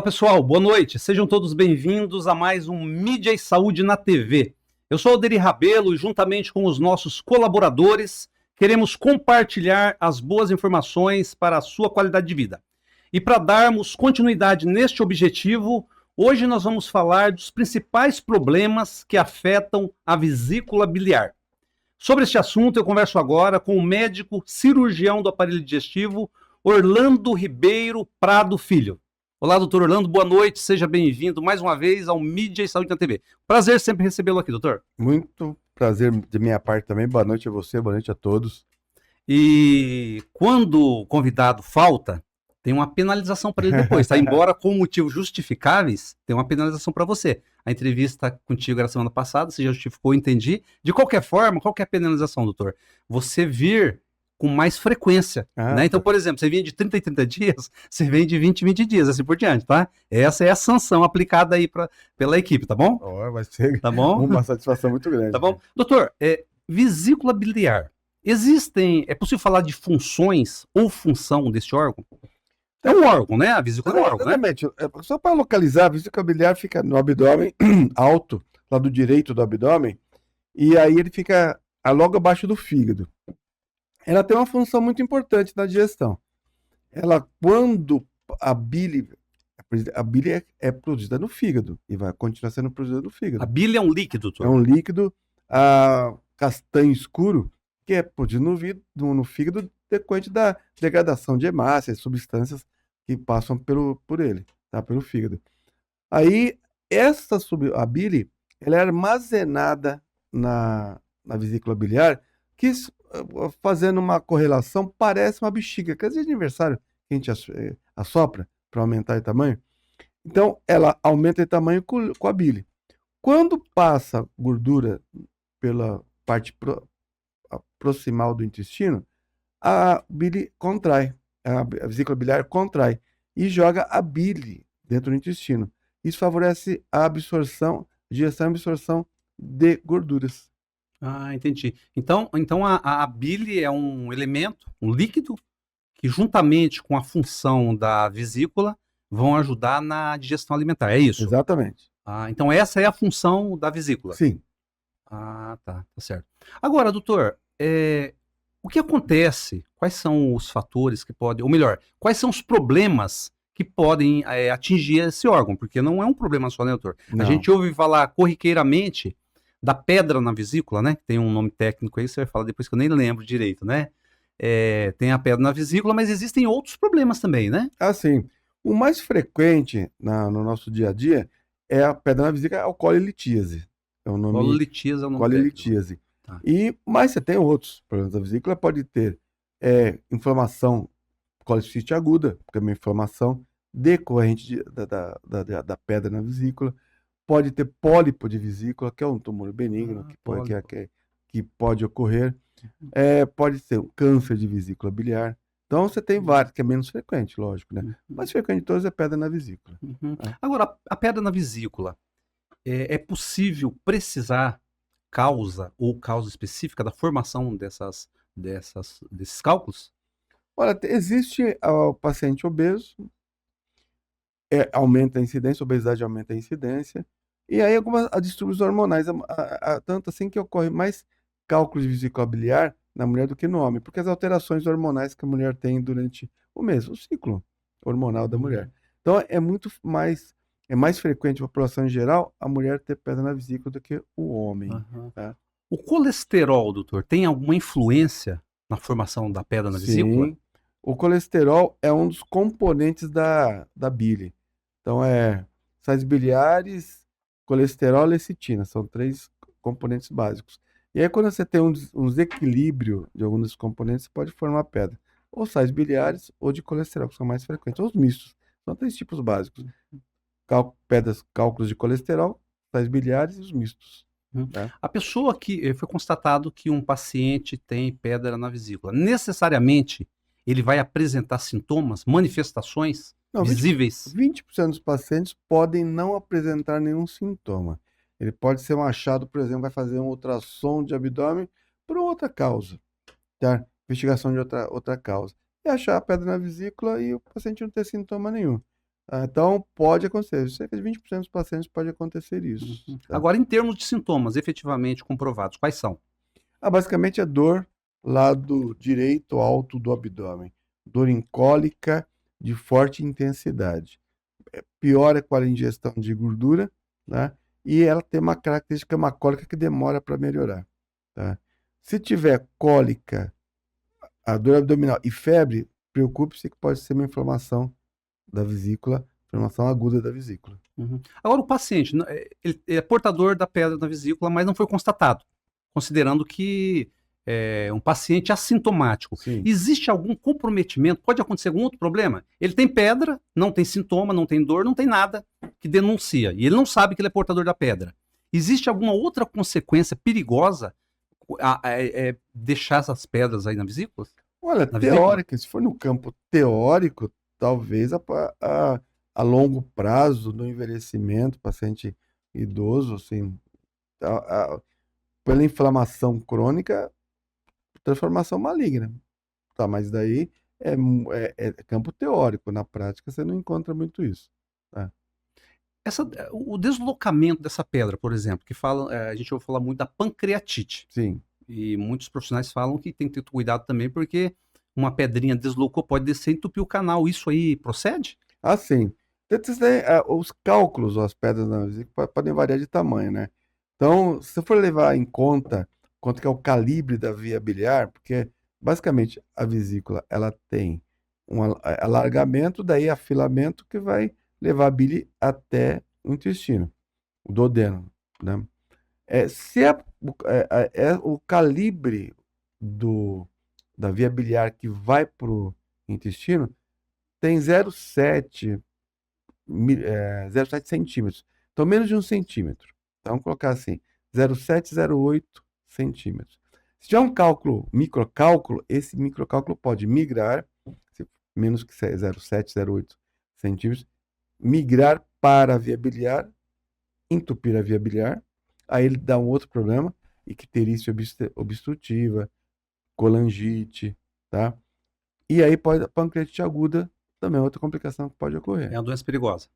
Pessoal, boa noite. Sejam todos bem-vindos a mais um Mídia e Saúde na TV. Eu sou Alderi Rabelo e, juntamente com os nossos colaboradores, queremos compartilhar as boas informações para a sua qualidade de vida. E para darmos continuidade neste objetivo, hoje nós vamos falar dos principais problemas que afetam a vesícula biliar. Sobre este assunto, eu converso agora com o médico cirurgião do aparelho digestivo, Orlando Ribeiro Prado Filho. Olá, doutor Orlando, boa noite, seja bem-vindo mais uma vez ao Mídia e Saúde na TV. Prazer sempre recebê-lo aqui, doutor. Muito prazer de minha parte também, boa noite a você, boa noite a todos. E quando o convidado falta, tem uma penalização para ele depois, tá? Embora com motivos justificáveis, tem uma penalização para você. A entrevista contigo era semana passada, você já justificou, entendi. De qualquer forma, qual que é a penalização, doutor? Você vir com mais frequência, né? Então, por exemplo, você vinha de 30 em 30 dias, você vem de 20 em 20 dias, assim por diante, tá? Essa é a sanção aplicada aí pela equipe, tá bom? Vai ser tá bom? Uma satisfação muito grande. Tá bom? Doutor, vesícula biliar, é possível falar de funções ou função desse órgão? É um órgão, né? A vesícula é um órgão, né? Exatamente. Só para localizar, a vesícula biliar fica no abdômen alto, lado direito do abdômen, e aí ele fica logo abaixo do fígado. Ela tem uma função muito importante na digestão. Ela, quando a bile é produzida no fígado e vai continuar sendo produzida no fígado. A bile é um líquido, doutor? É um líquido castanho escuro que é produzido no fígado decorrente da degradação de hemácias, substâncias que passam por ele, tá? Pelo fígado. Aí, a bile, ela é armazenada na vesícula biliar, que, fazendo uma correlação, parece uma bexiga, que às vezes de aniversário que a gente assopra para aumentar de tamanho. Então, ela aumenta de tamanho com a bile. Quando passa gordura pela parte proximal do intestino, a bile contrai, a vesícula biliar contrai e joga a bile dentro do intestino. Isso favorece a digestão e absorção de gorduras. Ah, entendi. Então a bile é um elemento, um líquido, que juntamente com a função da vesícula vão ajudar na digestão alimentar, é isso? Exatamente. Ah, então essa é a função da vesícula? Sim. Ah, tá certo. Agora, doutor, o que acontece? Quais são os fatores que podem, ou melhor, quais são os problemas que podem atingir esse órgão? Porque não é um problema só, né, doutor? Não. A gente ouve falar corriqueiramente da pedra na vesícula, né? Tem um nome técnico aí, você vai falar depois que eu nem lembro direito, né? Tem a pedra na vesícula, mas existem outros problemas também, né? Ah, sim. O mais frequente no nosso dia a dia é a pedra na vesícula, é o colilitíase. É o nome. Colilitíase é o nome técnico. Colilitíase. Tá. Mas você tem outros problemas da vesícula, pode ter inflamação colicite aguda, que é uma inflamação decorrente da pedra na vesícula. Pode ter pólipo de vesícula, que é um tumor benigno que pode ocorrer. Pode ser um câncer de vesícula biliar. Então você tem vários, que é menos frequente, lógico, né? O mais frequente de todos é pedra na vesícula. Agora, a pedra na vesícula, é possível precisar causa específica da formação desses cálculos? Olha, existe o paciente obeso, aumenta a incidência, a obesidade aumenta a incidência, e aí algumas distúrbios hormonais, tanto assim que ocorre mais cálculos de vesícula biliar na mulher do que no homem, porque as alterações hormonais que a mulher tem durante o ciclo hormonal da mulher. Então é mais frequente na população em geral a mulher ter pedra na vesícula do que o homem. Tá? O colesterol, doutor, tem alguma influência na formação da pedra na vesícula? Sim, o colesterol é um dos componentes da bile. Então sais biliares, colesterol e lecitina, são 3 componentes básicos. E aí quando você tem um desequilíbrio de alguns desses componentes, você pode formar pedra. Ou sais biliares ou de colesterol, que são mais frequentes, ou os mistos. São 3 tipos básicos. Cálculos de colesterol, sais biliares e os mistos. A pessoa que foi constatado que um paciente tem pedra na vesícula, necessariamente ele vai apresentar sintomas, manifestações visíveis? 20% dos pacientes podem não apresentar nenhum sintoma. Ele pode ser um achado, por exemplo, vai fazer um ultrassom de abdômen por outra causa, tá? Investigação de outra causa. E achar a pedra na vesícula e o paciente não ter sintoma nenhum. Então, pode acontecer. Cerca de 20% dos pacientes pode acontecer isso. Tá? Agora, em termos de sintomas efetivamente comprovados, quais são? Basicamente, é dor lado direito alto do abdômen. Dor em cólica de forte intensidade. Piora com a ingestão de gordura, né? E ela tem uma característica, uma cólica que demora para melhorar. Tá? Se tiver cólica, a dor abdominal e febre, preocupe-se que pode ser uma inflamação da vesícula, inflamação aguda da vesícula. Agora, o paciente, ele é portador da pedra na vesícula, mas não foi constatado, considerando que é um paciente assintomático. Sim. Existe algum comprometimento? Pode acontecer algum outro problema? Ele tem pedra, não tem sintoma, não tem dor, não tem nada que denuncia. E ele não sabe que ele é portador da pedra. Existe alguma outra consequência perigosa deixar essas pedras aí na vesícula? Olha, Na vesícula? teórica, se for no campo teórico, talvez a longo prazo, no envelhecimento, paciente idoso, assim, pela inflamação crônica, transformação maligna. Tá, mas daí é campo teórico. Na prática, você não encontra muito isso. Tá? O deslocamento dessa pedra, por exemplo, que a gente ouve falar muito da pancreatite. Sim. E muitos profissionais falam que tem que ter cuidado também, porque uma pedrinha deslocou, pode descer e entupir o canal. Isso aí procede? Sim. Os cálculos, ou as pedras na vesícula, podem variar de tamanho, né? Então, se você for levar em conta quanto que é o calibre da via biliar, porque basicamente a vesícula ela tem um alargamento, daí afilamento que vai levar a bile até o intestino, o duodeno, né? Se o calibre da via biliar que vai para o intestino tem 0,7 centímetros. Então, menos de 1 centímetro. Então, vamos colocar assim, 0,7, 0,8 centímetros. Se tiver um cálculo, microcálculo, esse microcálculo pode migrar, menos que 0,7, 0,8 centímetros, migrar para a via biliar, entupir a via biliar, aí ele dá um outro problema, icterícia obstrutiva, colangite, tá? E aí pode a pancreatite aguda, também é outra complicação que pode ocorrer. É uma doença perigosa.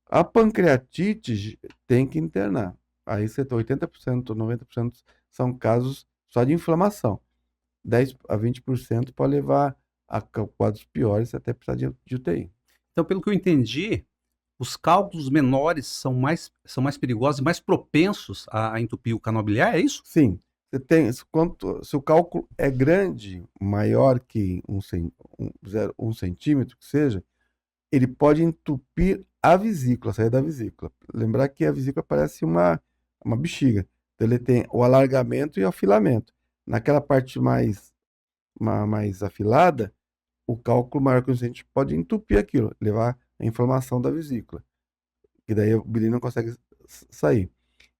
A pancreatite tem que internar. Aí você tem 80%, 90% são casos só de inflamação. 10 a 20% pode levar a quadros piores, até precisar de UTI. Então, pelo que eu entendi, os cálculos menores são mais perigosos e mais propensos a entupir o canal biliar, é isso? Sim. Se o cálculo é grande, maior que 1 centímetro, que seja, ele pode entupir a vesícula, sair da vesícula. Lembrar que a vesícula parece uma bexiga. Então, ele tem o alargamento e o afilamento. Naquela parte mais afilada, o cálculo maior que 1 centímetro pode entupir aquilo, levar a inflamação da vesícula. E daí o bile não consegue sair.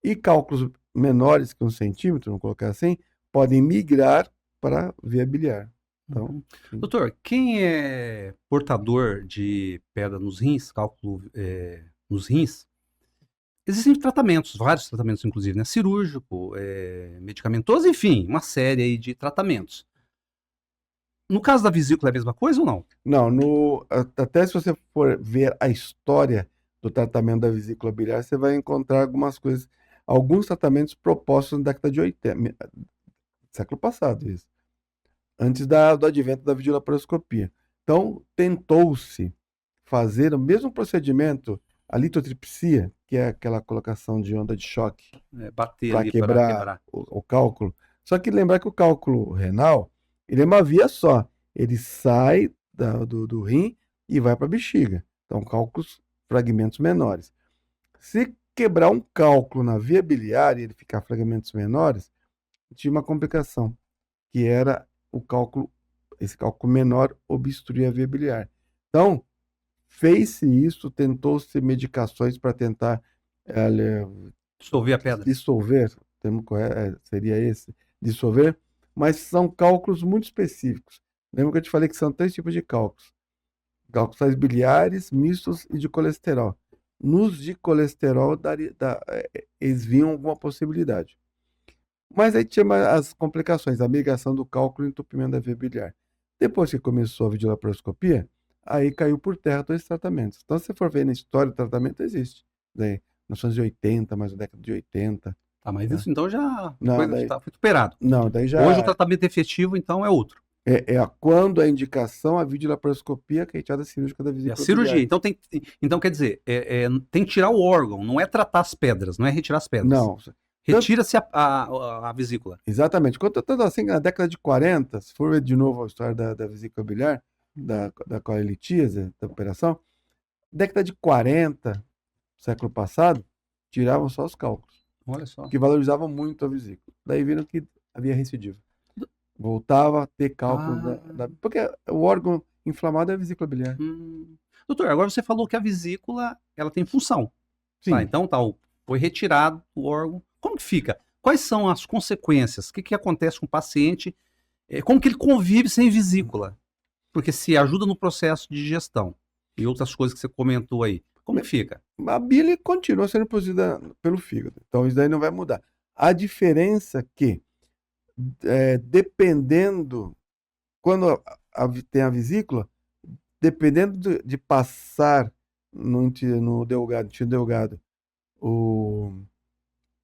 E cálculos menores que 1 centímetro, vamos colocar assim, podem migrar para a via biliar. Então, doutor, quem é portador de pedra nos rins, cálculo nos rins, existem tratamentos, vários tratamentos inclusive, né? Cirúrgico, medicamentoso, enfim, uma série aí de tratamentos. No caso da vesícula é a mesma coisa ou não? Não, até se você for ver a história do tratamento da vesícula biliar, você vai encontrar algumas coisas, alguns tratamentos propostos na década de 80, século passado, isso, antes do advento da videolaparoscopia. Então, tentou-se fazer o mesmo procedimento, a litotripsia, que é aquela colocação de onda de choque bater para ali quebrar o cálculo. Só que lembrar que o cálculo renal, ele é uma via só. Ele sai do rim e vai para a bexiga. Então, cálculos, fragmentos menores. Se quebrar um cálculo na via biliar e ele ficar fragmentos menores, tinha uma complicação, que era esse cálculo menor obstruir a via biliar. Então, fez-se isso, tentou-se medicações para tentar dissolver a pedra. Dissolver, o termo correto seria esse, dissolver, mas são cálculos muito específicos. Lembra que eu te falei que são 3 tipos de cálculos. Cálculos biliares, mistos e de colesterol. Nos de colesterol, eles viam alguma possibilidade. Mas aí tinha as complicações, a migração do cálculo e entupimento da via biliar. Depois que começou a videolaparoscopia, aí caiu por terra todos esses tratamentos. Então, se você for ver na história, o tratamento existe. Daí, 1980, mais da década de 80. Tá, mas Né? isso então já Não, daí, foi superado. não, daí Hoje o já tratamento efetivo, então, é outro. quando a indicação, a videolaparoscopia, que é a retirada cirúrgica da É a vesícula cirurgia. biliar. Então quer dizer, tem que tirar o órgão, não é tratar as pedras, não é retirar as pedras. Não, tanto, Retira-se a vesícula. exatamente. Tanto assim, na década de 40, se for ver de novo a história da vesícula biliar, da colelitíase, da operação, década de 40, século passado, tiravam só os cálculos, Olha só. que valorizavam muito a vesícula. Daí viram que havia recidiva. Voltava a ter cálculos porque o órgão inflamado é a vesícula biliar. Doutor, agora você falou que a vesícula, ela tem função. Sim. Tá, então foi retirado o órgão. Como que fica? Quais são as consequências? O que acontece com o paciente? Como que ele convive sem vesícula? Porque se ajuda no processo de digestão e outras coisas que você comentou aí. Como que fica? A bile continua sendo produzida pelo fígado. Então isso daí não vai mudar. A diferença é que, dependendo, quando tem a vesícula, dependendo de passar no intestino delgado,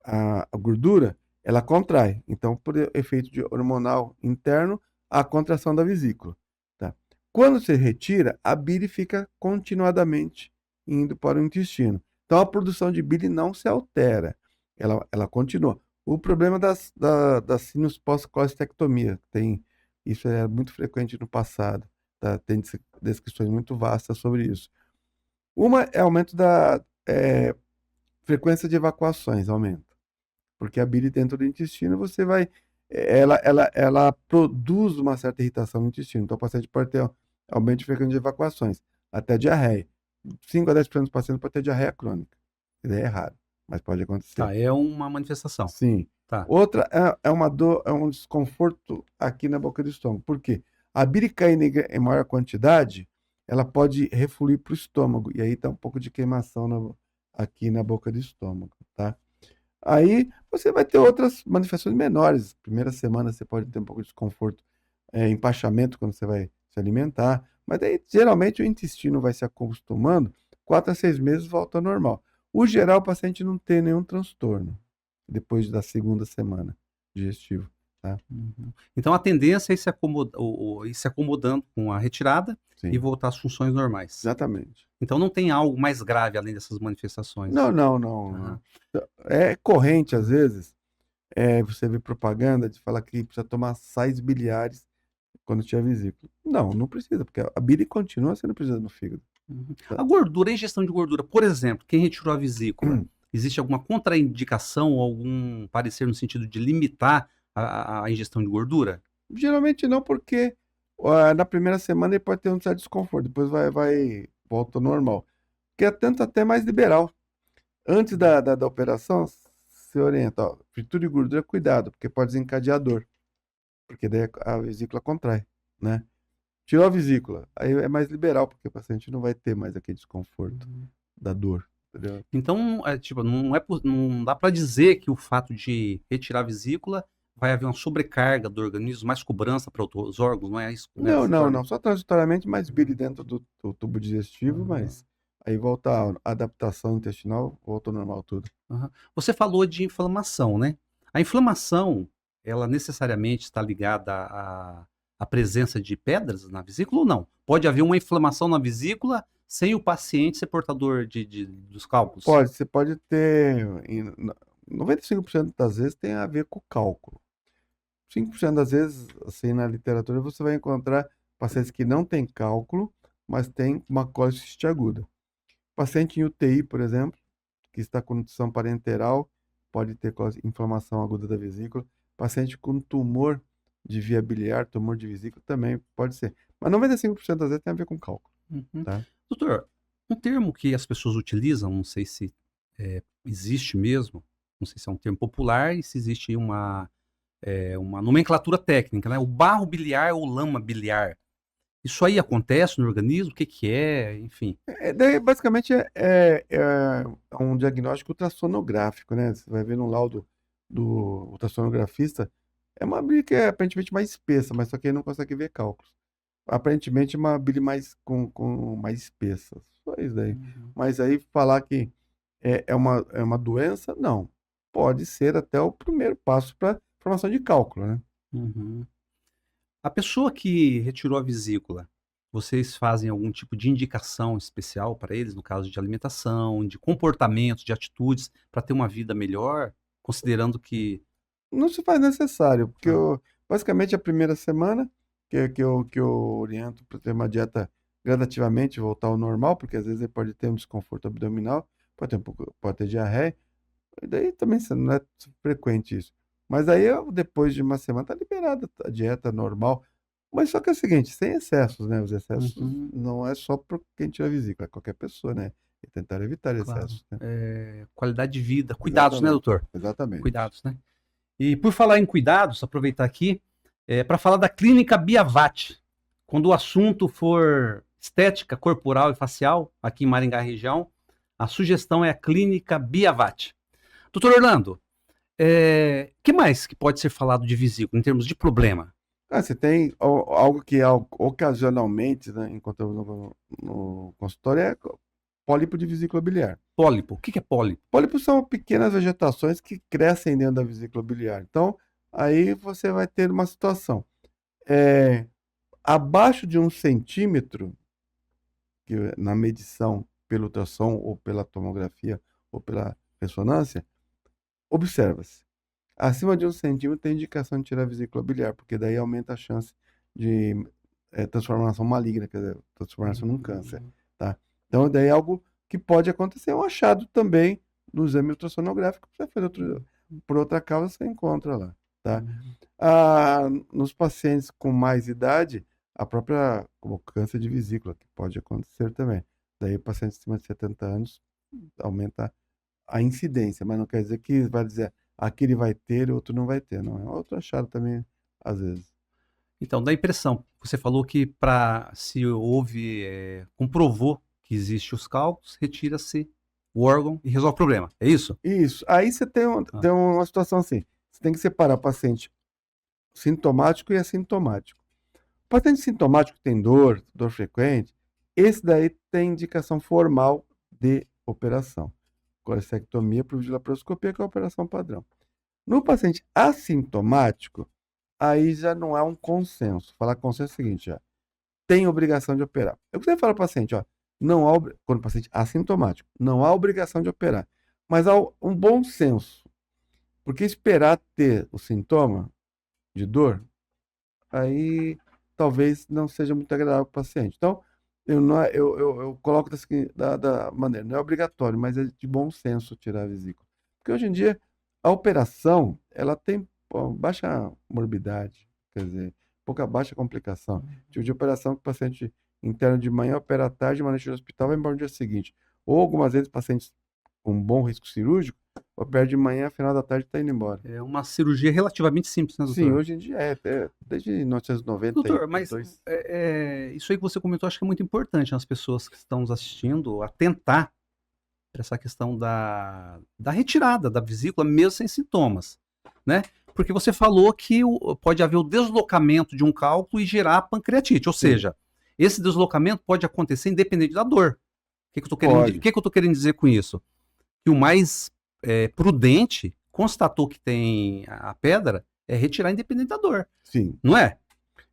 a gordura, ela contrai. Então, por efeito hormonal interno, a contração da vesícula. Tá? Quando você retira, a bile fica continuadamente indo para o intestino. Então, a produção de bile não se altera. Ela continua. O problema das sinus pós-colestectomia, isso é muito frequente no passado. Tá? Tem descrições muito vastas sobre isso. Uma é aumento da frequência de evacuações, aumenta. Porque a bile dentro do intestino, você vai... Ela produz uma certa irritação no intestino. Então, o paciente pode ter aumento de frequência de evacuações, até diarreia. 5 a 10% dos pacientes podem ter diarreia crônica. Isso é raro, mas pode acontecer. Tá, é uma manifestação. Sim. Tá. Outra é uma dor, é um desconforto aqui na boca do estômago. Por quê? A bile caindo em maior quantidade, ela pode refluir para o estômago. E aí tá um pouco de queimação aqui na boca do estômago, tá? Aí você vai ter outras manifestações menores. Primeira semana você pode ter um pouco de desconforto, empachamento quando você vai se alimentar. Mas aí, geralmente, o intestino vai se acostumando, 4 a 6 meses volta ao normal. O geral, o paciente não tem nenhum transtorno depois da segunda semana digestivo. Tá? Então a tendência é ir se acomodando com a retirada. Sim. E voltar às funções normais. Exatamente. Então não tem algo mais grave além dessas manifestações? Não. É corrente, às vezes, você vê propaganda de falar que precisa tomar sais biliares quando tiver vesícula. Não precisa, porque a bile continua sendo presente no fígado. Tá? A gordura, a ingestão de gordura, por exemplo, quem retirou a vesícula, existe alguma contraindicação ou algum parecer no sentido de limitar a ingestão de gordura? Geralmente não, porque na primeira semana ele pode ter um certo desconforto, depois volta ao normal. Que é tanto até mais liberal. Antes da operação, se orienta, ó, fritura e gordura, cuidado, porque pode desencadear dor. Porque daí a vesícula contrai, né? Tirou a vesícula, aí é mais liberal, porque o paciente não vai ter mais aquele desconforto da dor. Entendeu? Então, não dá para dizer que o fato de retirar a vesícula vai haver uma sobrecarga do organismo, mais cobrança para outros órgãos, não é isso? Não. Só transitoriamente mais bile dentro do tubo digestivo, mas aí volta a adaptação intestinal, volta ao normal tudo. Você falou de inflamação, né? A inflamação, ela necessariamente está ligada à presença de pedras na vesícula ou não? Pode haver uma inflamação na vesícula sem o paciente ser portador dos cálculos? Você pode ter, 95% das vezes tem a ver com o cálculo. 5% das vezes, assim, na literatura, você vai encontrar pacientes que não têm cálculo, mas têm uma colicite aguda. Paciente em UTI, por exemplo, que está com nutrição parenteral, pode ter inflamação aguda da vesícula. Paciente com tumor de via biliar, tumor de vesícula, também pode ser. Mas 95% das vezes tem a ver com cálculo. Tá? Doutor, um termo que as pessoas utilizam, não sei se existe mesmo, não sei se é um termo popular e se existe uma nomenclatura técnica, né? O barro biliar ou lama biliar. Isso aí acontece no organismo? O que é? Enfim. Basicamente é um diagnóstico ultrassonográfico, né? Você vai ver no laudo do ultrassonografista, é uma bile que é aparentemente mais espessa, mas só que ele não consegue ver cálculos. aparentemente uma bile com mais espessa. Só isso daí. Uhum. Mas aí falar que é uma doença, não. Pode ser até o primeiro passo para formação de cálculo, né? Uhum. A pessoa que retirou a vesícula, vocês fazem algum tipo de indicação especial para eles, no caso de alimentação, de comportamento, de atitudes, para ter uma vida melhor, considerando que. Não se faz necessário, porque Ah, basicamente a primeira semana que eu oriento para ter uma dieta gradativamente voltar ao normal, porque às vezes ele pode ter um desconforto abdominal, pode ter diarreia, e daí também não é frequente isso. Mas aí depois de uma semana tá liberada a dieta normal. Mas só que é o seguinte, sem excessos, né? Os excessos uhum, não é só para quem tira a vesícula, é qualquer pessoa, né? E tentar evitar claro. excessos, né? Qualidade de vida. Cuidados, né, Exatamente, doutor? exatamente. Cuidados, né? E por falar em cuidados, aproveitar aqui, para falar da Clínica Biavat. Quando o assunto for estética corporal e facial, aqui em Maringá região, a sugestão é a Clínica Biavat. Doutor Orlando, que mais que pode ser falado de vesícula em termos de problema? Você tem algo que ocasionalmente, né, enquanto eu no consultório, é pólipo de vesícula biliar. Pólipo. O que é pólipo? Pólipos são pequenas vegetações que crescem dentro da vesícula biliar. Então, aí você vai ter uma situação. É, abaixo de 1 centímetro, que na medição pelo ultrassom ou pela tomografia ou pela ressonância, observa-se. Acima de 1 centímetro tem indicação de tirar a vesícula biliar, porque daí aumenta a chance de transformação maligna, quer dizer, transformação num câncer, tá? Então, daí é algo que pode acontecer, é um achado também no exame ultrassonográfico, você faz por outra causa, você encontra lá, tá? Nos pacientes com mais idade, a própria, como câncer de vesícula, que pode acontecer também. Daí, o paciente acima de 70 anos aumenta a incidência, mas não quer dizer que vai dizer aquele vai ter e outro não vai ter, não. É outro achado também, às vezes. Então, dá impressão. Você falou que se houve, comprovou que existe os cálculos, retira-se o órgão e resolve o problema. É isso? Isso. Aí você tem, Ah, tem uma situação assim. Você tem que separar paciente sintomático e assintomático. O paciente sintomático que tem dor frequente, esse daí tem indicação formal de operação. Colecectomia por videolaparoscopia, que é a operação padrão. No paciente assintomático, aí já não há um consenso. Falar consenso é o seguinte, ó, tem obrigação de operar. Eu sempre falo ao paciente, ó, não há, quando o paciente é assintomático, não há obrigação de operar, mas há um bom senso, porque esperar ter o sintoma de dor, aí talvez não seja muito agradável para o paciente. Então, eu coloco da maneira, não é obrigatório, mas é de bom senso tirar a vesícula. Porque hoje em dia, a operação, ela tem baixa morbidade, quer dizer, baixa complicação. Tipo de operação que o paciente interno de manhã, opera à tarde, uma noite no hospital, vai embora no dia seguinte. Ou algumas vezes pacientes com bom risco cirúrgico, opera de manhã, final da tarde está indo embora. é uma cirurgia relativamente simples, né, Sim, doutor? hoje em dia desde 1992. Doutor, mas isso aí que você comentou, acho que é muito importante nas pessoas que estão nos assistindo atentar para essa questão da retirada da vesícula, mesmo sem sintomas, né? Porque você falou que pode haver o deslocamento de um cálculo e gerar pancreatite, ou Sim, seja, esse deslocamento pode acontecer independente da dor. O que, que eu estou querendo, o pode. que, que eu tô querendo dizer com isso? Que o mais prudente constatou que tem a pedra é retirar independente da dor, Sim. não é?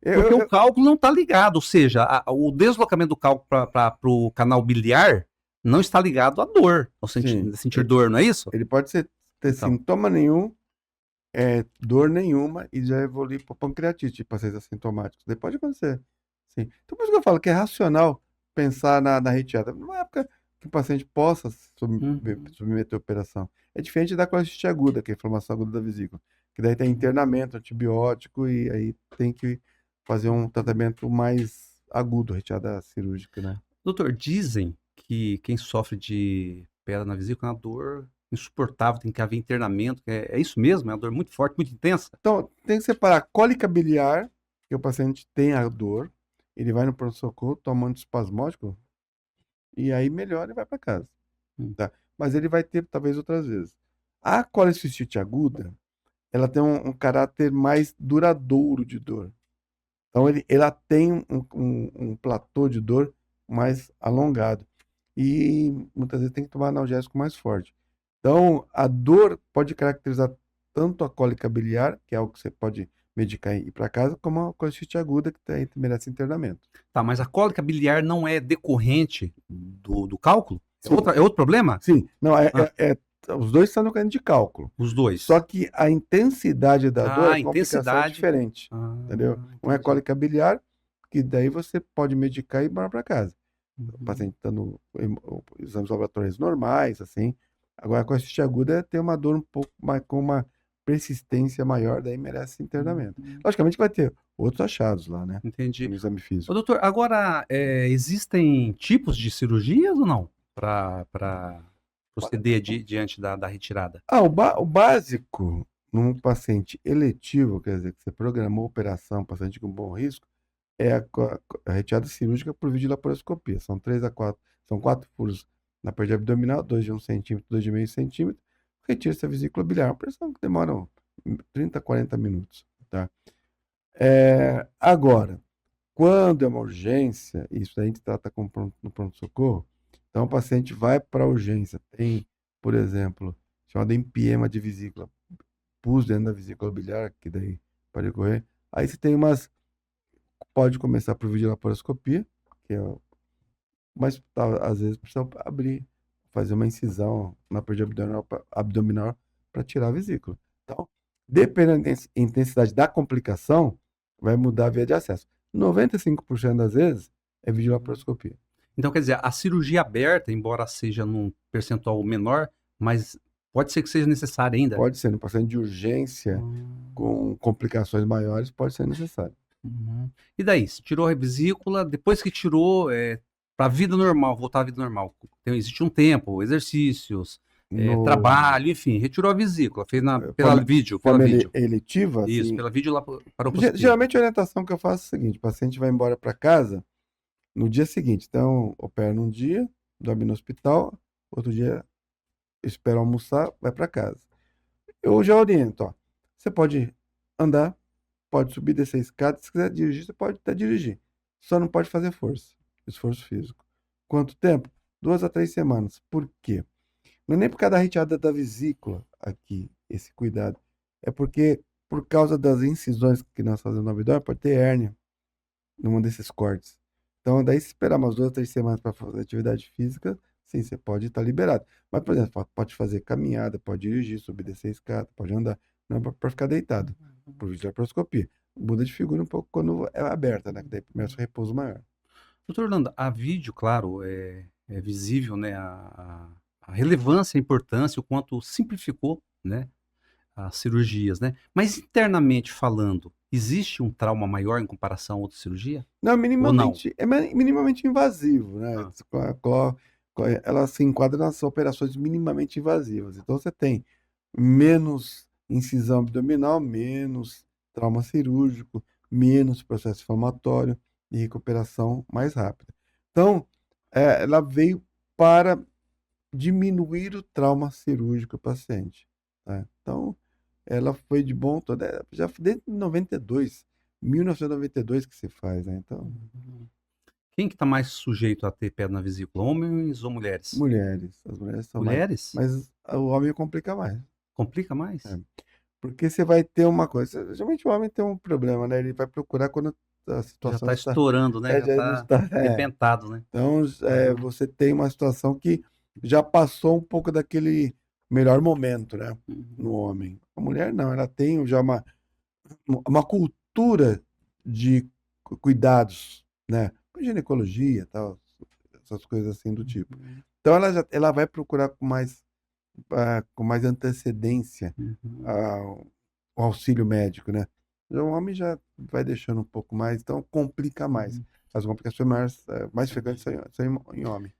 Eu, Porque eu, o eu- cálculo não está ligado, ou seja, o deslocamento do cálculo para o canal biliar não está ligado à dor, ao sim. sentir dor, não é isso? Ele pode ter Então, sintoma nenhum, dor nenhuma e já evoluir para pancreatite, pacientes assintomáticos. Daí pode acontecer. Sim. Então, por isso que eu falo que é racional pensar na retirada. Numa época que o paciente possa uhum. submeter a operação. É diferente da colite aguda, que é a inflamação aguda da vesícula. Que daí tem internamento, antibiótico e aí tem que fazer um tratamento mais agudo, retirada cirúrgica, né? Doutor, dizem que quem sofre de pedra na vesícula é uma dor insuportável, tem que haver internamento. É isso mesmo? É uma dor muito forte, muito intensa? Então, tem que separar cólica biliar, que o paciente tem a dor, ele vai no pronto-socorro, toma antiespasmódico, e aí melhora e vai para casa, Hum. tá? Mas ele vai ter, talvez, outras vezes. A colicistite aguda, ela tem um caráter mais duradouro de dor. Então, ela tem um platô de dor mais alongado. E muitas vezes tem que tomar analgésico mais forte. Então, a dor pode caracterizar tanto a cólica biliar, que é algo que você pode medicar e ir para casa, como a colite aguda, que merece internamento. Tá, mas a cólica biliar não é decorrente do cálculo? Sim. É outro problema? Sim, não, Ah. Os dois estão no caminho de cálculo. Os dois. Só que a intensidade da dor a é complicação intensidade. diferente, entendeu? Um é Entendi. cólica biliar, que daí você pode medicar e ir para casa. O Uhum. paciente dando exames laboratoriais normais, assim. Agora, com a colite aguda, tem uma dor um pouco mais, com uma persistência maior, daí merece internamento. Logicamente vai ter outros achados lá, né? Entendi. No exame Ô, físico. doutor, agora, existem tipos de cirurgias ou não? Para proceder diante da retirada? O básico num paciente eletivo, quer dizer, que você programou a operação, paciente com bom risco, é a retirada cirúrgica por videolaparoscopia. São 4 furos na parede abdominal, 2 de 1 centímetro, 2 de meio centímetro. Retira-se a vesícula biliar, uma operação que demora 30, 40 minutos, tá? Agora, quando é uma urgência, isso daí a gente trata no pronto-socorro, então o paciente vai para a urgência, tem, por exemplo, chamado empiema de vesícula, pus dentro da vesícula biliar, que daí pode ocorrer. Aí você tem pode começar por videolaparoscopia, que é, mas às vezes precisa fazer uma incisão na parede abdominal para tirar a vesícula. Então, dependendo da intensidade da complicação, vai mudar a via de acesso. 95% das vezes é videolaparoscopia. Então, quer dizer, a cirurgia aberta, embora seja num percentual menor, mas pode ser que seja necessária ainda. Pode ser, no paciente de urgência, com complicações maiores, pode ser necessário. Uhum. E daí, se tirou a vesícula, depois que tirou, para a vida normal, voltar à vida normal, existe um tempo, exercícios, trabalho, enfim, retirou a vesícula, fez pela vídeo. Eletiva, Isso, assim, pela videolaparoscopia. geralmente a orientação que eu faço é a seguinte: o paciente vai embora para casa no dia seguinte. Então, opera num dia, dorme no hospital, outro dia espera almoçar, vai para casa. Eu já oriento, ó. Você pode andar, pode subir, descer a escada. Se quiser dirigir, você pode até dirigir. Só não pode fazer esforço físico. Quanto tempo? 2 a 3 semanas. Por quê? Não é nem por causa da retirada da vesícula aqui, esse cuidado. É porque, por causa das incisões que nós fazemos no abdômen, pode ter hérnia num desses cortes. Então, daí, se esperar umas 2 a 3 semanas para fazer atividade física, sim, você pode estar liberado. Mas, por exemplo, pode fazer caminhada, pode dirigir, subir, descer a escada, pode andar. Não é para ficar deitado, por videolaparoscopia. Muda de figura um pouco quando é aberta, né? Que daí começa o repouso maior. Doutor Orlando, a vídeo, claro, é visível, né, a relevância, a importância, o quanto simplificou, né, as cirurgias, né? Mas internamente falando, existe um trauma maior em comparação a outra cirurgia? Não, Ou não? minimamente, é minimamente invasivo, né? Ah. Ela se enquadra nas operações minimamente invasivas. Então, você tem menos incisão abdominal, menos trauma cirúrgico, menos processo inflamatório e recuperação mais rápida. Então, ela veio para diminuir o trauma cirúrgico do paciente, tá? Então, ela foi de bom todo, já desde 1992 que se faz, né? Então, Quem que está mais sujeito a ter pedra na vesícula, homens ou mulheres? mulheres, as mulheres são mais, Mulheres? mas o homem complica mais. Complica mais? Porque você vai ter uma coisa, geralmente o homem tem um problema, né? Ele vai procurar quando a Já situação está estourando, né? já não Já está está, arrebentado, né? Então, você tem uma situação que já passou um pouco daquele melhor momento, né? No homem. A mulher não, ela tem já uma cultura de cuidados, né? Ginecologia, tal, essas coisas assim do tipo. Então ela vai procurar com mais antecedência o auxílio médico, né? Já o homem já vai deixando um pouco mais, então complica mais. As complicações mais frequentes são em homem.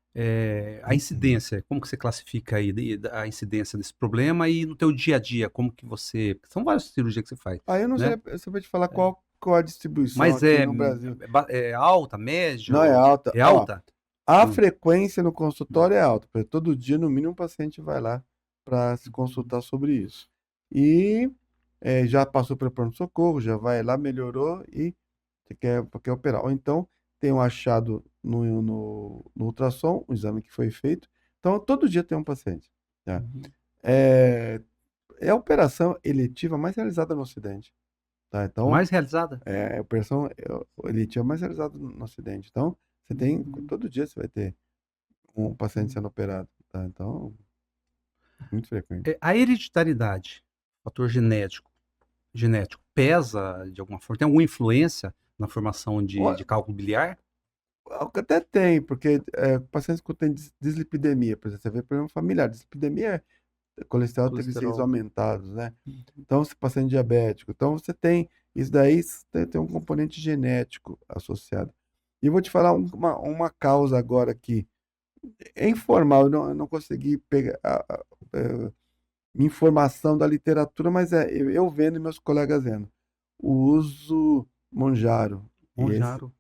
A incidência, como que você classifica aí a incidência desse problema e no teu dia a dia, como que você... São várias cirurgias que você faz, Eu não né? sei, eu vou te falar qual a distribuição Mas aqui no Brasil. é alta, média? Não é alta. É alta? A frequência no consultório é alta, porque todo dia, no mínimo, um paciente vai lá para se consultar sobre isso. E já passou pelo pronto-socorro, já vai lá, melhorou e você quer operar. Ou então tem um achado no ultrassom, o exame que foi feito. Então, todo dia tem um paciente. Tá? Uhum. É a operação eletiva mais realizada no Ocidente. Tá? Então, Mais realizada? é a operação eletiva mais realizada no Ocidente. Então, você tem, todo dia você vai ter um paciente sendo operado. Tá? Então, muito frequente. A hereditariedade, fator genético, pesa de alguma forma? Tem alguma influência na formação de cálculo biliar? Até tem, porque pacientes que têm dislipidemia, por exemplo, você vê problema familiar. Dislipidemia é colesterol, triglicéridos aumentados, né? Então, se paciente diabético. Então, você tem, isso daí tem um componente genético associado. E eu vou te falar uma causa agora que é informal, eu não consegui pegar informação da literatura, mas eu vendo e meus colegas vendo. O uso Monjaro. Monjaro.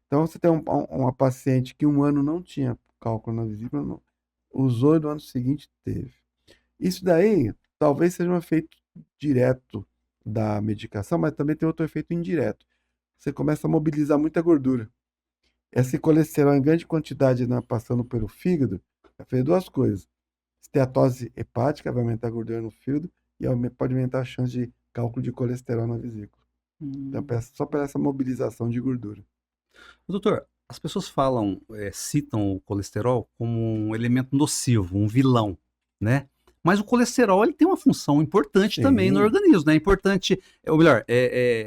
Então, você tem uma paciente que um ano não tinha cálculo na vesícula, usou e no ano seguinte teve. Isso daí talvez seja um efeito direto da medicação, mas também tem outro efeito indireto. Você começa a mobilizar muita gordura. Esse colesterol em grande quantidade passando pelo fígado vai fazer duas coisas. Esteatose hepática vai aumentar a gordura no fígado e pode aumentar a chance de cálculo de colesterol na vesícula. Então, só por essa mobilização de gordura. Doutor, as pessoas citam o colesterol como um elemento nocivo, um vilão, né? Mas o colesterol ele tem uma função importante também no organismo, né? É importante, ou melhor,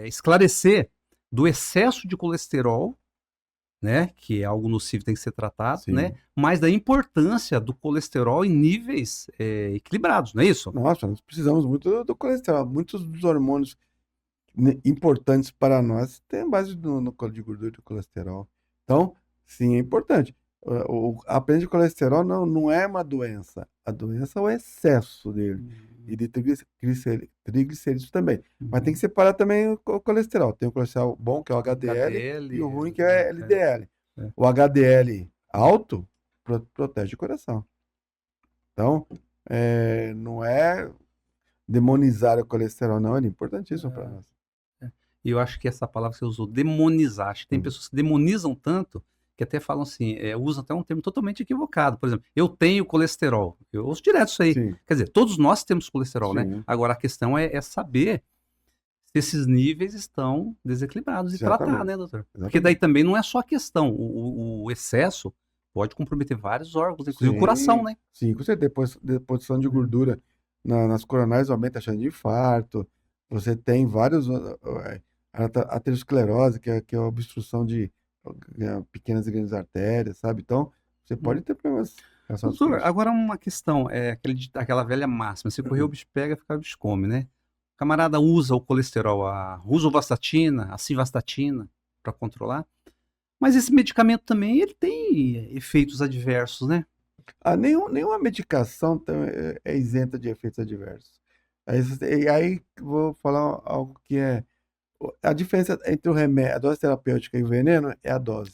esclarecer do excesso de colesterol, né? Que é algo nocivo, tem que ser tratado, né? Mas da importância do colesterol em níveis equilibrados, não é isso? Nossa, nós precisamos muito do colesterol. Muitos dos hormônios importantes para nós têm base no colo de gordura e do colesterol. Então, sim, é importante. A perda de colesterol não é uma doença. A doença é o excesso dele. E de triglicerídeos também. Mas tem que separar também o colesterol. Tem o colesterol bom, que é o HDL, e o ruim, que é LDL. O HDL alto protege o coração. Então, não é demonizar o colesterol, não. É importantíssimo para nós. E eu acho que essa palavra que você usou, demonizar, acho que tem pessoas que demonizam tanto que até falam assim, usam até um termo totalmente equivocado. Por exemplo, eu tenho colesterol. Eu ouço direto isso aí. Sim. Quer dizer, todos nós temos colesterol, Sim. né? Agora a questão é saber se esses níveis estão desequilibrados e tratar, né, doutor? Exatamente. Porque daí também não é só a questão. O excesso pode comprometer vários órgãos, inclusive o coração, né? Sim, com certeza. Deposição de gordura nas coronárias aumenta a chance de infarto. Você tem vários... A aterosclerose, que é a obstrução de pequenas e grandes artérias, sabe? Então, você pode ter problemas. Doutor, agora uma questão, aquela velha máxima, se correr o bicho pega, fica o bicho come, né? O camarada usa o colesterol, a rosuvastatina, a simvastatina, para controlar, mas esse medicamento também, ele tem efeitos adversos, né? Nenhuma medicação é isenta de efeitos adversos. Aí vou falar algo que é... A diferença entre o remédio, a dose terapêutica e o veneno é a dose.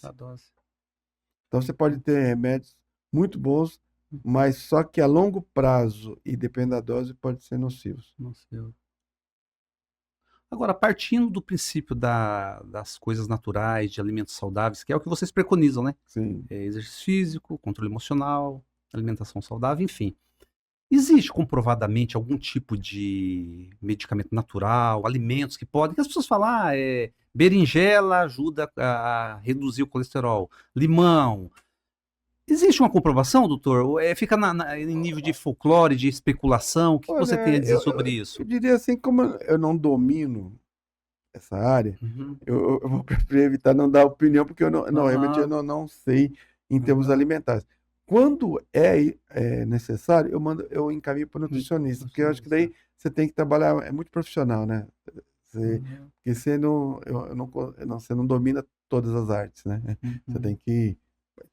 Então, você pode ter remédios muito bons, mas só que a longo prazo e dependendo da dose, pode ser nocivos. Agora, partindo do princípio das coisas naturais, de alimentos saudáveis, que é o que vocês preconizam, né? Sim. Exercício físico, controle emocional, alimentação saudável, enfim. Existe comprovadamente algum tipo de medicamento natural, alimentos que podem... Que as pessoas falam, berinjela ajuda a reduzir o colesterol, limão. Existe uma comprovação, doutor? Ou fica em nível de folclore, de especulação? O que você tem a dizer sobre isso? Eu diria assim, como eu não domino essa área, eu vou preferir evitar não dar opinião, porque realmente eu não sei em termos alimentares. Quando é necessário, eu encaminho para o nutricionista, porque eu acho que daí você tem que trabalhar, é muito profissional, né? Porque você não domina todas as artes, né? Você tem que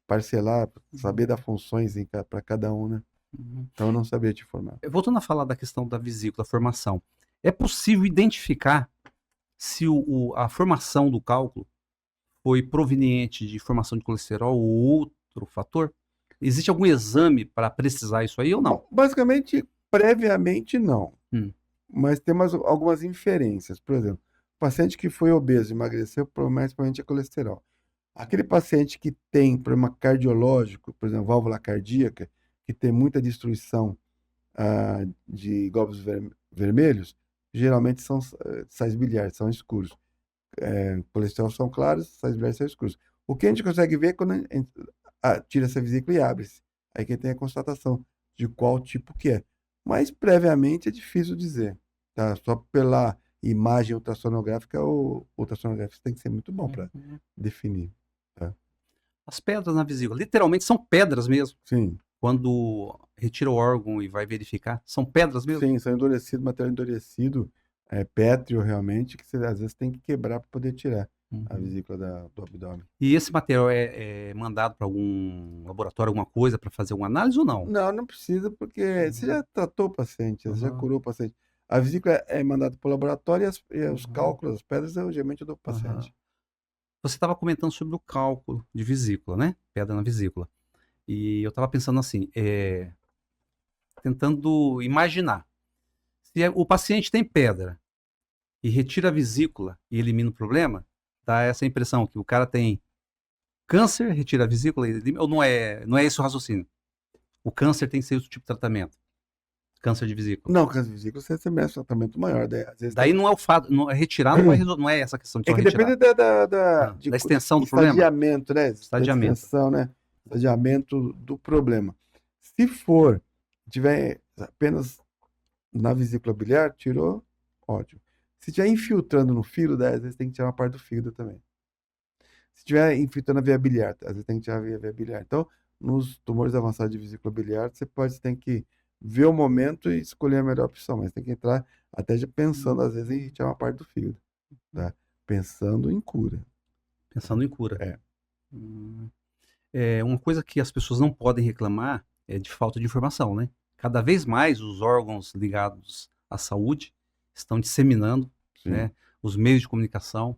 parcelar, saber dar funções para cada um, né? Então eu não sabia te informar. Voltando a falar da questão da vesícula, formação, é possível identificar se a formação do cálculo foi proveniente de formação de colesterol ou outro fator? Existe algum exame para precisar isso aí ou não? Bom, basicamente, previamente não. Mas tem algumas inferências. Por exemplo, paciente que foi obeso, emagreceu, provavelmente é colesterol. Aquele paciente que tem problema cardiológico, por exemplo, válvula cardíaca, que tem muita destruição de glóbulos vermelhos, geralmente são sais biliares, são escuros. Colesterol são claros, sais biliares são escuros. O que a gente consegue ver é quando a gente tira essa vesícula e abre-se. Aí que tem a constatação de qual tipo que é. Mas previamente é difícil dizer, tá? Só pela imagem ultrassonográfica, o ultrassonográfico tem que ser muito bom para definir, tá? As pedras na vesícula, literalmente são pedras mesmo. Sim. Quando retira o órgão e vai verificar, são pedras mesmo? Sim, são endurecido, material endurecido, pétreo realmente, que você às vezes tem que quebrar para poder tirar a vesícula do abdômen. E esse material é mandado para algum laboratório, alguma coisa, para fazer uma análise ou não? Não, não precisa, porque você já tratou o paciente, você já curou o paciente. A vesícula é mandada para o laboratório e os cálculos, as pedras, eu geralmente dou para o paciente. Você estava comentando sobre o cálculo de vesícula, né? Pedra na vesícula. E eu estava pensando assim, tentando imaginar. Se o paciente tem pedra e retira a vesícula e elimina o problema, dá essa impressão que o cara tem câncer, retira a vesícula e elimina, ou não é esse o raciocínio? O câncer tem que ser outro tipo de tratamento. Câncer de vesícula. Não, câncer de vesícula você merece um tratamento maior. Às vezes daí não é o fato, retirar não é essa questão de que retirar. depende da extensão do problema. Estadiamento, né? Estadiamento. Extensão, né? Estadiamento do problema. Se for, tiver apenas na vesícula biliar, tirou, ótimo. Se estiver infiltrando no fígado, daí, às vezes tem que tirar uma parte do fígado também. Se estiver infiltrando a via biliar, às vezes tem que tirar a via biliar. Então, nos tumores avançados de vesícula biliar, você tem que ver o momento e escolher a melhor opção, mas tem que entrar até já pensando, às vezes, em tirar uma parte do fígado. Tá? Pensando em cura. Pensando em cura. É. Uma coisa que as pessoas não podem reclamar é de falta de informação, né? Cada vez mais os órgãos ligados à saúde estão disseminando, né, os meios de comunicação.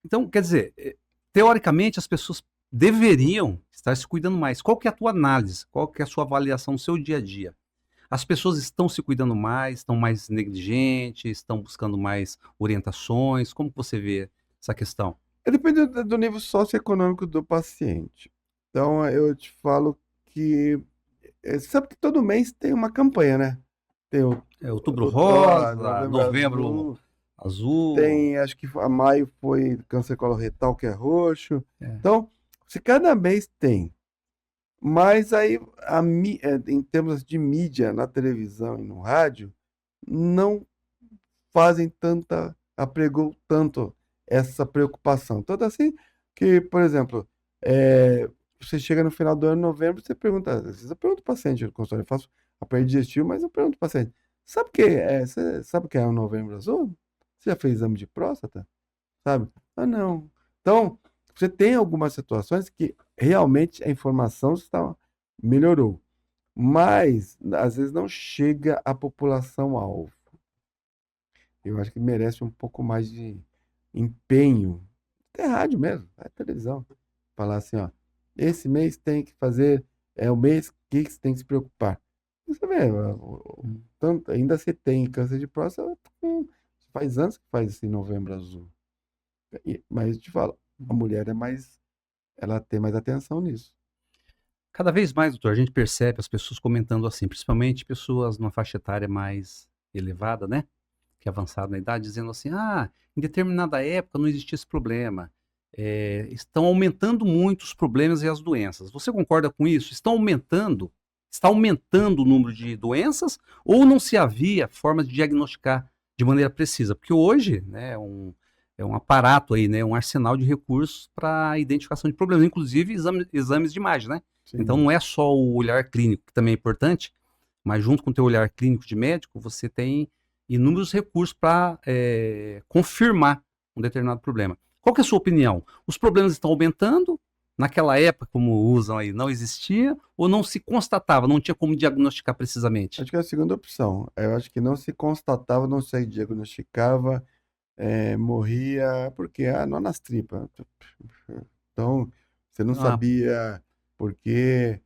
Então, quer dizer, teoricamente as pessoas deveriam estar se cuidando mais. Qual que é a tua análise? Qual que é a sua avaliação no seu dia a dia? As pessoas estão se cuidando mais, estão mais negligentes, estão buscando mais orientações? Como que você vê essa questão? Depende do nível socioeconômico do paciente. Então, eu te falo que sabe que todo mês tem uma campanha, né? Tem o Outubro Rosa, Novembro Azul. Tem, acho que a maio foi câncer coloretal, que é roxo. Então, se cada mês tem. Mas aí, em termos de mídia, na televisão e no rádio, não fazem apregou tanto essa preocupação. Tanto assim que, por exemplo, você chega no final do ano, novembro, você pergunta, às vezes eu pergunto ao paciente no consultório, eu faço aparelho digestivo, mas eu pergunto ao paciente, você sabe o que é o Novembro Azul? Você já fez exame de próstata? Sabe? Ah, não. Então, você tem algumas situações que realmente a informação melhorou, mas às vezes não chega à população-alvo. Eu acho que merece um pouco mais de empenho. Até rádio mesmo, é televisão. Falar assim, ó, esse mês tem que fazer, é o mês que você tem que se preocupar. Você vê, ainda você tem câncer de próstata, faz anos que faz esse Novembro Azul. Mas eu te falo, a mulher ela tem mais atenção nisso. Cada vez mais, doutor, a gente percebe as pessoas comentando assim, principalmente pessoas numa faixa etária mais elevada, né? Que avançaram na idade, dizendo assim, em determinada época não existia esse problema. Estão aumentando muito os problemas e as doenças. Você concorda com isso? Está aumentando o número de doenças ou não se havia forma de diagnosticar de maneira precisa? Porque hoje, né, é um aparato aí, né, um arsenal de recursos para identificação de problemas, inclusive exames de imagem, né? Sim. Então não é só o olhar clínico, que também é importante, mas junto com o teu olhar clínico de médico, você tem inúmeros recursos para confirmar um determinado problema. Qual que é a sua opinião? Os problemas estão aumentando? Naquela época, como usam aí, não existia? Ou não se constatava, não tinha como diagnosticar precisamente? Acho que é a segunda opção. Eu acho que não se constatava, não se diagnosticava, morria porque nó nas tripas. Então, você não sabia por quê.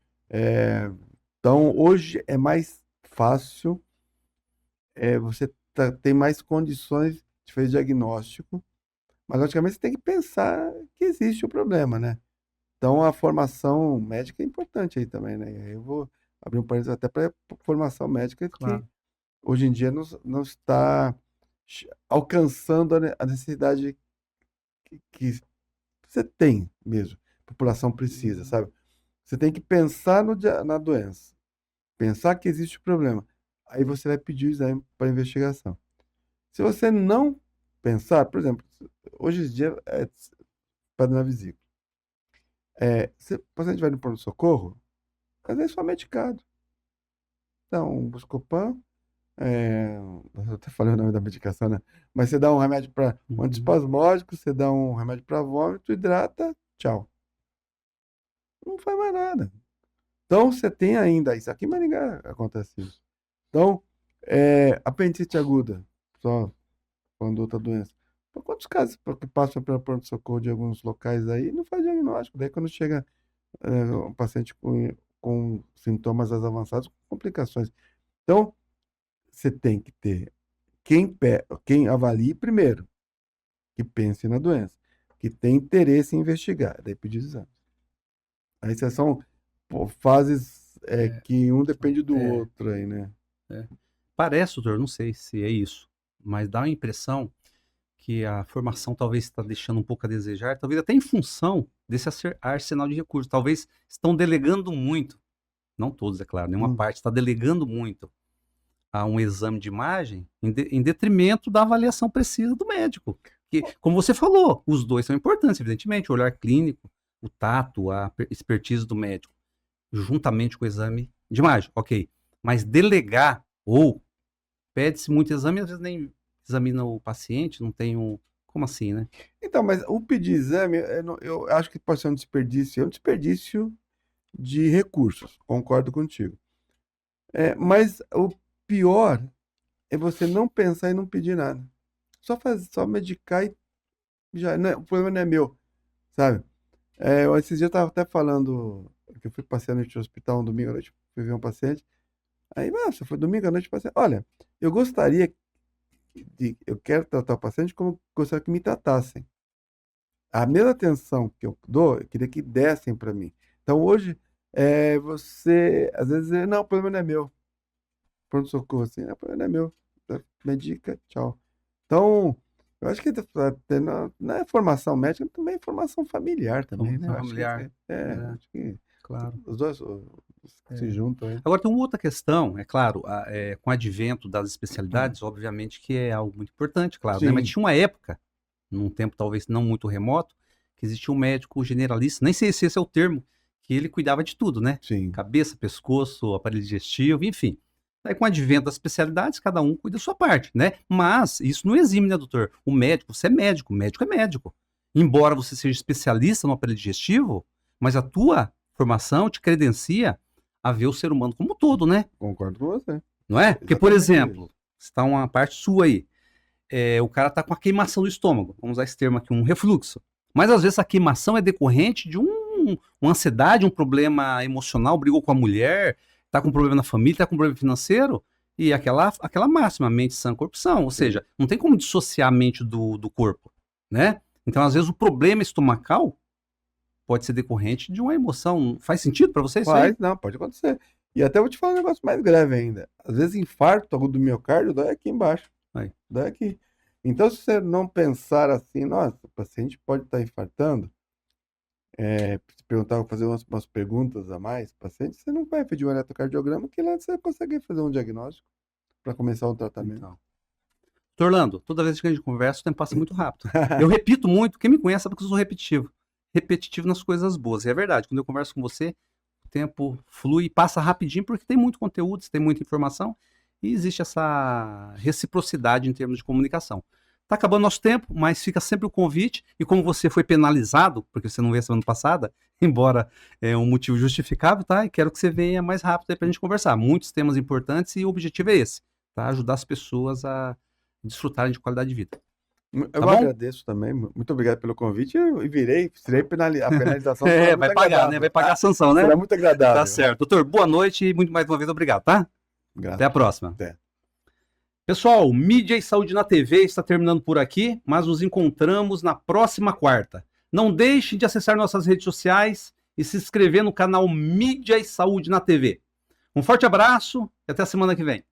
Então, hoje é mais fácil, você tem mais condições te fez diagnóstico, mas logicamente você tem que pensar que existe o problema, né? Então a formação médica é importante aí também, né? E aí eu vou abrir um parênteses até para formação médica que Claro. hoje em dia não está alcançando a necessidade que você tem mesmo, a população precisa, sabe? Você tem que pensar na doença, pensar que existe o problema. Aí você vai pedir o exame para investigação. Se você não pensar, por exemplo, hoje em dia é pedra na vesícula. Se o paciente vai no pronto-socorro, às vezes só medicado. Então, um Buscopan, eu até falei o nome da medicação, né? Mas você dá um remédio para um antiespasmódico, você dá um remédio para vômito, hidrata, tchau. Não faz mais nada. Então, você tem ainda isso aqui, mas ninguém acontece isso. Então, apendicite aguda, só falando de outra doença. Então, quantos casos que passam pelo pronto-socorro de alguns locais aí não faz diagnóstico? Daí, quando chega um paciente com sintomas mais avançados, com complicações. Então, você tem que ter quem avalie primeiro, que pense na doença, que tem interesse em investigar, daí pedir exames. Aí são fases que um depende do outro aí, né? Parece, doutor, não sei se é isso, mas dá a impressão que a formação talvez está deixando um pouco a desejar, talvez até em função desse arsenal de recursos. Talvez estão delegando muito, não todos, é claro, nenhuma parte está delegando muito a um exame de imagem em detrimento da avaliação precisa do médico. Que, como você falou, os dois são importantes, evidentemente, o olhar clínico, o tato, a expertise do médico, juntamente com o exame de imagem, ok. Mas delegar ou pede-se muito exame, às vezes nem examina o paciente, não tem um... Como assim, né? Então, mas o pedir exame, eu acho que pode ser um desperdício. É um desperdício de recursos, concordo contigo. Mas o pior é você não pensar e não pedir nada. Só medicar e já. O problema não é meu, sabe? Esses dias eu estava até falando que eu fui passear no hospital um domingo à noite, fui ver um paciente. Aí, você foi domingo à noite, paciente. Olha, eu quero tratar o paciente como eu gostaria que me tratassem. A mesma atenção que eu dou, eu queria que dessem para mim. Então, hoje, você, às vezes, não, o problema não é meu. Pronto-socorro, assim, o problema não é meu. Medica, tchau. Então, eu acho que não é formação médica, também é formação familiar também, né? Formação familiar. Acho que Claro. os dois se juntam aí. Agora, tem uma outra questão, é claro, com o advento das especialidades, obviamente que é algo muito importante, claro, né? Sim. Mas tinha uma época, num tempo talvez não muito remoto, que existia um médico generalista, nem sei se esse é o termo, que ele cuidava de tudo, né? Sim. Cabeça, pescoço, aparelho digestivo, enfim. Aí, com o advento das especialidades, cada um cuida da sua parte, né? Mas isso não exime, né, doutor? O médico, você é médico é médico. Embora você seja especialista no aparelho digestivo, mas a tua formação te credencia a ver o ser humano como um todo, né? Concordo com você. Não é? Porque, por Exatamente exemplo, está uma parte sua aí, o cara está com a queimação do estômago, vamos usar esse termo aqui, um refluxo. Mas às vezes a queimação é decorrente de uma ansiedade, um problema emocional, brigou com a mulher, está com um problema na família, está com um problema financeiro, e aquela máxima, mente sã, corpo são. Ou seja, não tem como dissociar a mente do corpo, né? Então, às vezes, o problema estomacal pode ser decorrente de uma emoção. Faz sentido para você isso aí? Faz, não, pode acontecer. E até vou te falar um negócio mais grave ainda. Às vezes, infarto agudo do miocárdio dói aqui embaixo. Aí. Dói aqui. Então, se você não pensar assim, nossa, o paciente pode estar infartando, se perguntar, fazer umas perguntas a mais, paciente, você não vai pedir um eletrocardiograma, que lá você consegue fazer um diagnóstico para começar o tratamento. Então. Orlando, toda vez que a gente conversa, o tempo passa muito rápido. Eu repito muito, quem me conhece sabe que eu sou repetitivo. Repetitivo nas coisas boas. E é verdade, quando eu converso com você, o tempo flui e passa rapidinho, porque tem muito conteúdo, tem muita informação, e existe essa reciprocidade em termos de comunicação. Está acabando nosso tempo, mas fica sempre o convite, e como você foi penalizado, porque você não veio semana passada, embora é um motivo justificável, tá? E quero que você venha mais rápido aí para a gente conversar. Muitos temas importantes e o objetivo é esse, tá? Ajudar as pessoas a desfrutarem de qualidade de vida. Eu agradeço também, muito obrigado pelo convite e serei a penalização. Vai pagar, né? Vai pagar a sanção, né? Será muito agradável. Tá certo. Doutor, boa noite e muito mais uma vez obrigado, tá? Graças. Até a próxima. Até. Pessoal, Mídia e Saúde na TV está terminando por aqui, mas nos encontramos na próxima quarta. Não deixe de acessar nossas redes sociais e se inscrever no canal Mídia e Saúde na TV. Um forte abraço e até a semana que vem.